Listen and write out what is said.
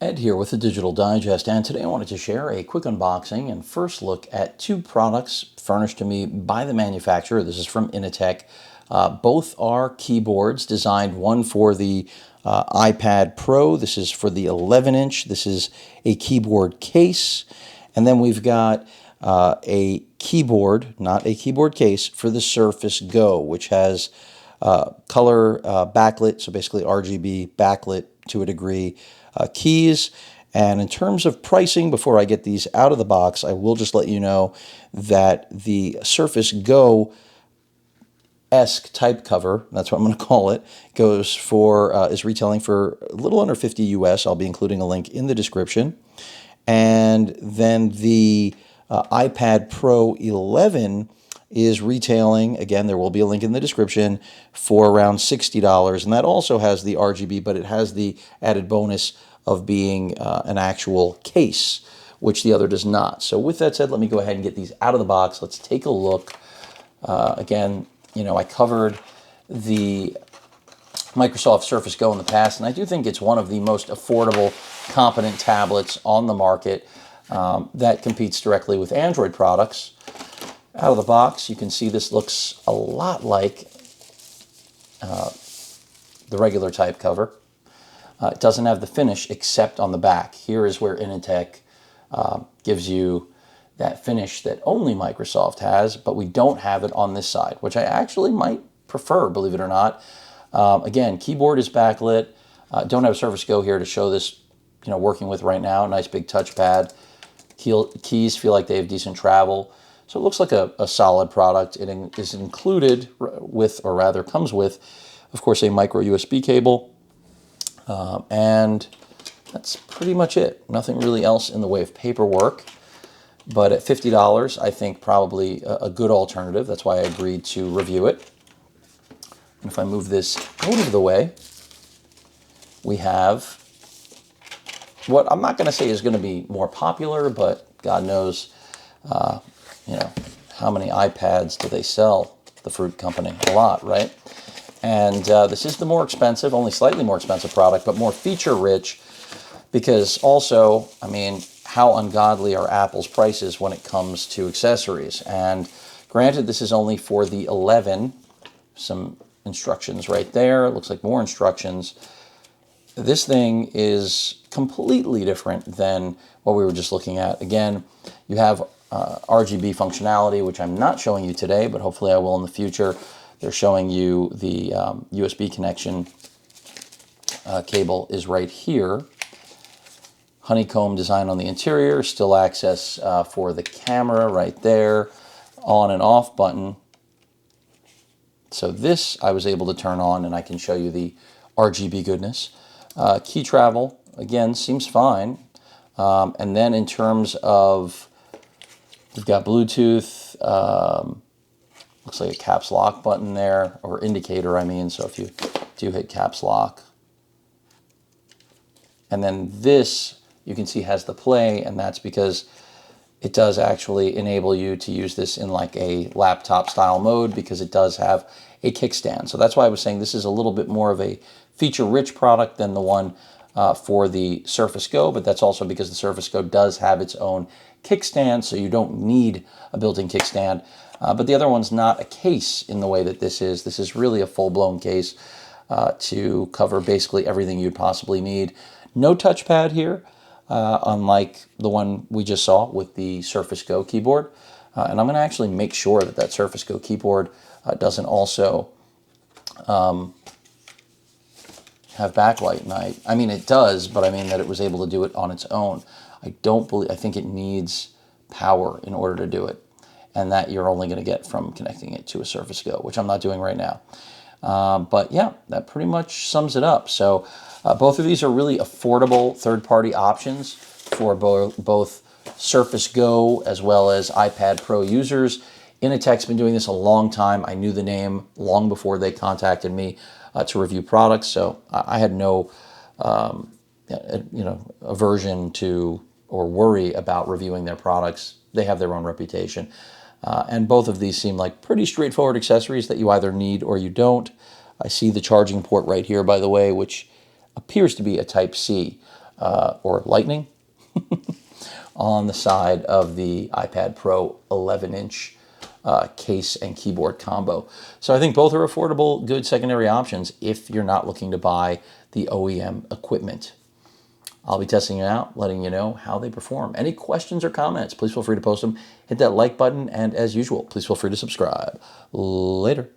Ed here with the Digital Digest, and today I wanted to share a quick unboxing and first look at two products furnished to me by the manufacturer. This is from Inateck. Both are keyboards designed, one for the iPad Pro. This is for the 11-inch. This is a keyboard case. And then we've got a keyboard, not a keyboard case, for the Surface Go, which has color backlit, so basically RGB backlit to a degree, keys. And in terms of pricing, before I get these out of the box, I will just let you know that the Surface Go-esque type cover, that's what I'm going to call it, is retailing for a little under $50 US. I'll be including a link in the description. And then the iPad Pro 11 is retailing, again, there will be a link in the description, for around $60. And that also has the RGB, but it has the added bonus of being an actual case, which the other does not. So with that said, let me go ahead and get these out of the box. Let's take a look. Again, you know, I covered the Microsoft Surface Go in the past, and I do think it's one of the most affordable, competent tablets on the market that competes directly with Android products. Out of the box, you can see this looks a lot like the regular type cover. It doesn't have the finish except on the back. Here is where Inateck gives you that finish that only Microsoft has, but we don't have it on this side, which I actually might prefer, believe it or not. Again, keyboard is backlit. Don't have Surface Go here to show this, you know, working with right now. Nice big touchpad. Keys feel like they have decent travel. So it looks like a solid product. It is included with, or rather comes with, of course, a micro USB cable. And that's pretty much it. Nothing really else in the way of paperwork. But at $50, I think probably a good alternative. That's why I agreed to review it. And if I move this out of the way, we have what I'm not going to say is going to be more popular, but God knows, you know, how many iPads do they sell, the fruit company? A lot, right? And this is the more expensive, only slightly more expensive product, but more feature-rich, because also, I mean, how ungodly are Apple's prices when it comes to accessories? And granted, this is only for the 11. Some instructions right there. It looks like more instructions. This thing is completely different than what we were just looking at. Again, you have RGB functionality, which I'm not showing you today, but hopefully I will in the future. They're showing you the USB connection cable is right here. Honeycomb design on the interior, still access for the camera right there, on and off button. So this I was able to turn on, and I can show you the RGB goodness. Key travel, again, seems fine. And then in terms of, we've got Bluetooth, looks like a caps lock button there, or indicator, I mean, so if you do hit caps lock. And then this, you can see, has the play, and that's because it does actually enable you to use this in like a laptop style mode, because it does have a kickstand. So that's why I was saying this is a little bit more of a feature-rich product than the one for the Surface Go, but that's also because the Surface Go does have its own kickstand, so you don't need a built-in kickstand. But the other one's not a case in the way that this is. This is really a full-blown case to cover basically everything you'd possibly need. No touchpad here, unlike the one we just saw with the Surface Go keyboard. And I'm going to actually make sure that that Surface Go keyboard doesn't also have backlight. And I mean, it does, but I mean that it was able to do it on its own. I think it needs power in order to do it, and that you're only going to get from connecting it to a Surface Go, which I'm not doing right now. But yeah, that pretty much sums it up. So both of these are really affordable third-party options for both Surface Go as well as iPad Pro users. Inateck's been doing this a long time. I knew the name long before they contacted me to review products, so I had no aversion to or worry about reviewing their products. They have their own reputation. And both of these seem like pretty straightforward accessories that you either need or you don't. I see the charging port right here, by the way, which appears to be a Type-C. or Lightning on the side of the iPad Pro 11-inch case and keyboard combo. So I think both are affordable, good secondary options if you're not looking to buy the OEM equipment. I'll be testing it out, letting you know how they perform. Any questions or comments, please feel free to post them. Hit that like button, and as usual, please feel free to subscribe. Later.